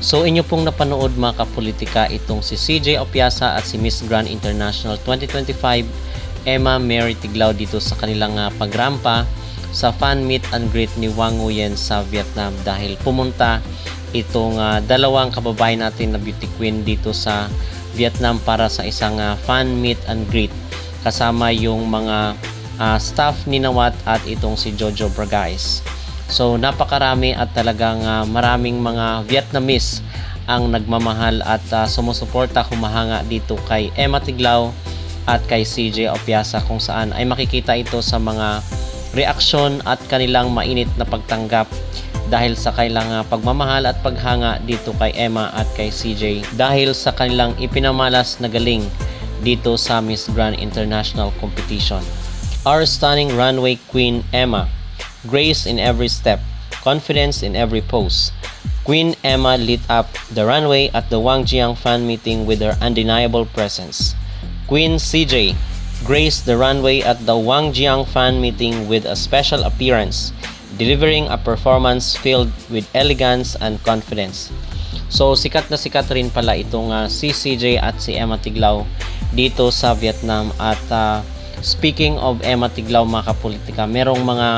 So inyo pong napanood mga kapolitika itong si CJ Opiasa at si Miss Grand International 2025 Emma Mary Tiglao dito sa kanilang pagrampa sa fan meet and greet ni Wang Nguyen sa Vietnam dahil pumunta itong dalawang kababayan natin na beauty queen dito sa Vietnam para sa isang fan meet and greet kasama yung mga staff ni Nawat at itong si Jojo Bragais. So napakarami at talagang maraming mga Vietnamese ang nagmamahal at sumusuporta, humahanga dito kay Emma Tiglao at kay CJ Opiasa, kung saan ay makikita ito sa mga reaksyon at kanilang mainit na pagtanggap dahil sa kanilang pagmamahal at paghanga dito kay Emma at kay CJ dahil sa kanilang ipinamalas na galing dito sa Miss Grand International Competition. Our stunning runway queen Emma, grace in every step, confidence in every pose. Queen Emma lit up the runway at the Wangjiang fan meeting with her undeniable presence. Queen CJ graced the runway at the Wangjiang fan meeting with a special appearance, delivering a performance filled with elegance and confidence. So sikat na sikat rin pala itong si CJ at si Emma Tiglao dito sa Vietnam. At speaking of Emma Tiglao mga kapolitika, merong mga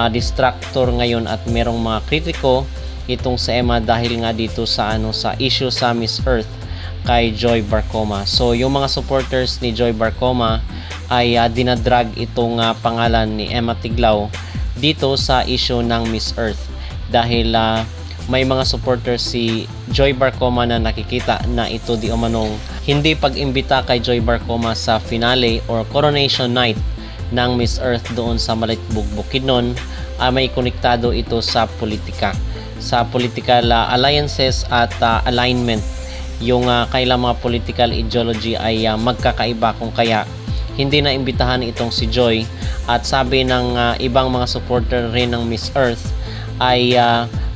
distractor ngayon at merong mga kritiko itong sa Emma dahil nga dito sa sa issue sa Miss Earth kay Joy Barcoma. So yung mga supporters ni Joy Barcoma ay dinadrag itong pangalan ni Emma Tiglao dito sa issue ng Miss Earth dahil may mga supporters si Joy Barcoma na nakikita na ito di umanong hindi pag-imbita kay Joy Barcoma sa finale or coronation night ng Miss Earth doon sa Malitbog, Bukidnon. May konektado ito sa politika, sa political alliances at alignment. Yung kailang mga political ideology ay magkakaiba, kung kaya hindi na imbitahan itong si Joy. At sabi ng ibang mga supporter rin ng Miss Earth ay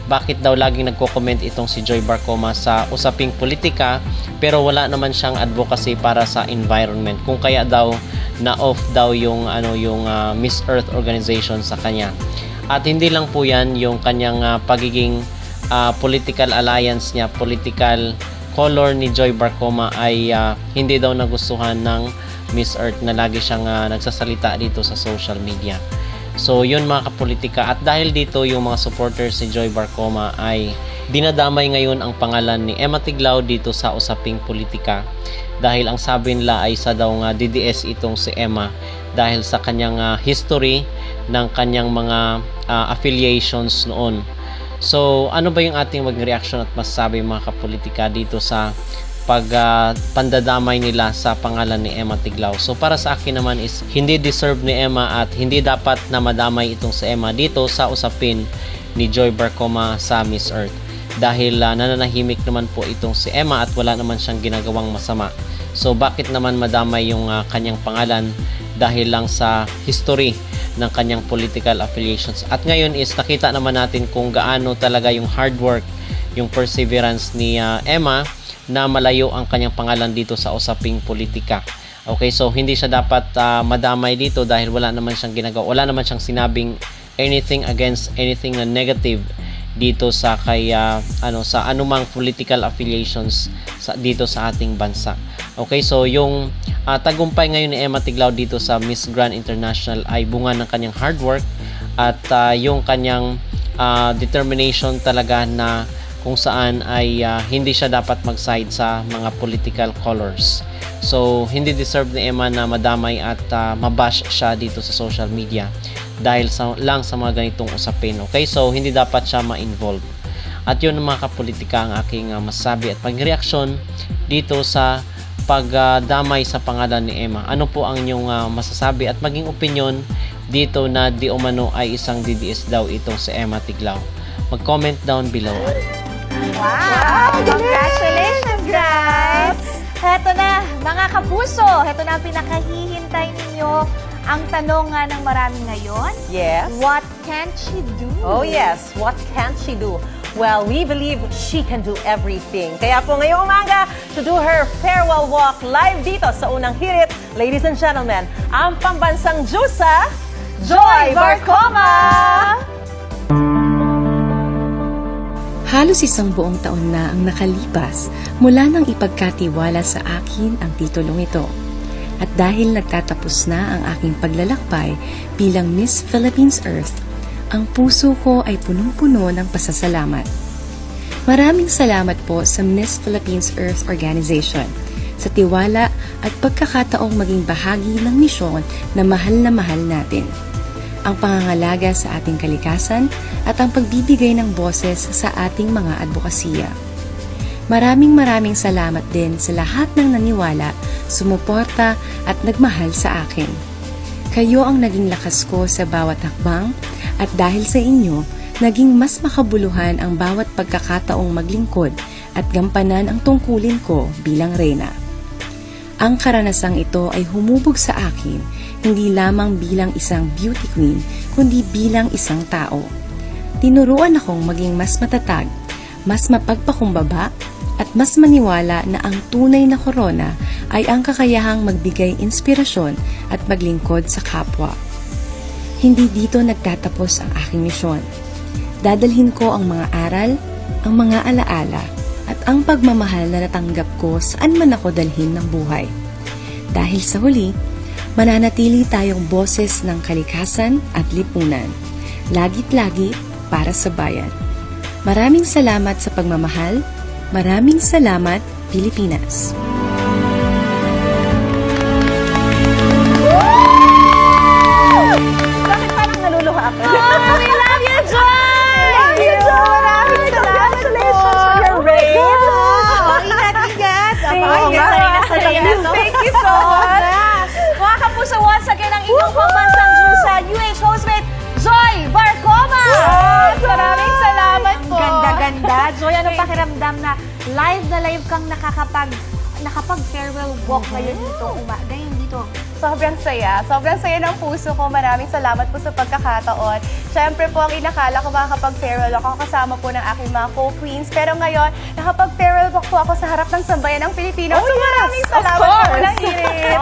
bakit daw laging nagko-comment itong si Joy Barcoma sa usaping politika pero wala naman siyang advocacy para sa environment, kung kaya daw na off daw yung Miss Earth organization sa kanya. At hindi lang po yan, yung kanyang pagiging political alliance niya, political color ni Joy Barcoma ay hindi daw nagustuhan ng Miss Earth na lagi siyang nagsasalita dito sa social media. So yun mga kapolitika, at dahil dito yung mga supporters ni Joy Barcoma ay dinadamay ngayon ang pangalan ni Emma Tiglao dito sa usaping politika dahil ang sabi nila ay sa daw nga DDS itong si Emma dahil sa kanyang history ng kanyang mga affiliations noon. So ano ba yung ating mag-reaction at masasabi mga kapolitika dito sa pandadamay nila sa pangalan ni Emma Tiglao? So para sa akin naman is hindi deserve ni Emma at hindi dapat na madamay itong si Emma dito sa usapin ni Joy Barcoma sa Miss Earth dahil nananahimik naman po itong si Emma at wala naman siyang ginagawang masama. So bakit naman madamay yung kanyang pangalan dahil lang sa history ng kanyang political affiliations? At ngayon is nakita naman natin kung gaano talaga yung hard work, yung perseverance ni Emma na malayo ang kanyang pangalan dito sa usaping politika. Okay, so hindi siya dapat madamay dito dahil wala naman siyang ginagawa, wala naman siyang sinabing anything against anything na negative dito sa sa anumang political affiliations dito sa ating bansa. Okay, so yung tagumpay ngayon ni Emma Tiglao dito sa Miss Grand International ay bunga ng kanyang hard work at yung kanyang determination talaga na kung saan ay hindi siya dapat mag-side sa mga political colors. So hindi deserve ni Emma na madamay at mabash siya dito sa social media dahil lang sa mga ganitong usapin. Okay, so hindi dapat siya ma-involve. At yun mga kapolitika ang aking masabi at pag-reaction dito sa pagdamay sa pangalan ni Emma. Ano po ang inyong masasabi at maging opinion dito na di umano ay isang DDS daw itong si Emma Tiglao? Mag-comment down below. Wow! Congratulations, guys! Heto na, mga kapuso, heto na ang pinakahihintay ninyo. Ang tanong nga ng marami ngayon, Yes. what can she do? Oh yes, what can she do? Well, we believe she can do everything. Kaya po ngayong umaga, to do her farewell walk live dito sa unang hirit, ladies and gentlemen, ang pambansang Diyosa, Joy Barcoma! Halos Halos isang buong taon na ang nakalipas mula nang ipagkatiwala sa akin ang titulong ito. At dahil nagtatapos na ang aking paglalakbay bilang Miss Philippines Earth, ang puso ko ay punong-puno ng pasasalamat. Maraming salamat po sa Miss Philippines Earth Organization sa tiwala at pagkakataong maging bahagi ng misyon na mahal natin. Ang pangangalaga sa ating kalikasan at ang pagbibigay ng boses sa ating mga advokasya. Maraming salamat din sa lahat ng naniwala, sumuporta at nagmahal sa akin. Kayo ang naging lakas ko sa bawat hakbang at dahil sa inyo, naging mas makabuluhan ang bawat pagkakataong maglingkod at gampanan ang tungkulin ko bilang reyna. Ang karanasang ito ay humubog sa akin hindi lamang bilang isang beauty queen, kundi bilang isang tao. Tinuruan akong maging mas matatag, mas mapagpakumbaba, at mas maniwala na ang tunay na korona ay ang kakayahang magbigay inspirasyon at maglingkod sa kapwa. Hindi dito nagtatapos ang aking misyon. Dadalhin ko ang mga aral, ang mga alaala, at ang pagmamahal na natanggap ko saan man ako dalhin ng buhay. Dahil sa huli, mananatili tayong boses ng kalikasan at lipunan. Lagit-lagi para sa bayan. Maraming salamat sa pagmamahal. Maraming salamat, Pilipinas. Bakit parang naluluha ako? We love you, Joy! Love you, Joy! Maraming salamat Congratulations for your reign! Ingat! Oo nga. Thank you so much! Mga kapuso, once again, ang inyong pambansang Diyosa, UH hostmate, Joy Barcoma! Maraming salamat po! Ganda-ganda. Joy, anong pakiramdam na live kang nakapag-farewell walk ngayon dito, ngayon dito? Sobrang saya. Sobrang saya ng puso ko. Maraming salamat po sa pagkakataon. Siyempre po, ang inakala ko makakapag-farewell ako kasama po ng aking mga co-queens. Pero ngayon, nakapag-farewell po ako sa harap ng sambayan ng Pilipino. So maraming salamat po ng Irit.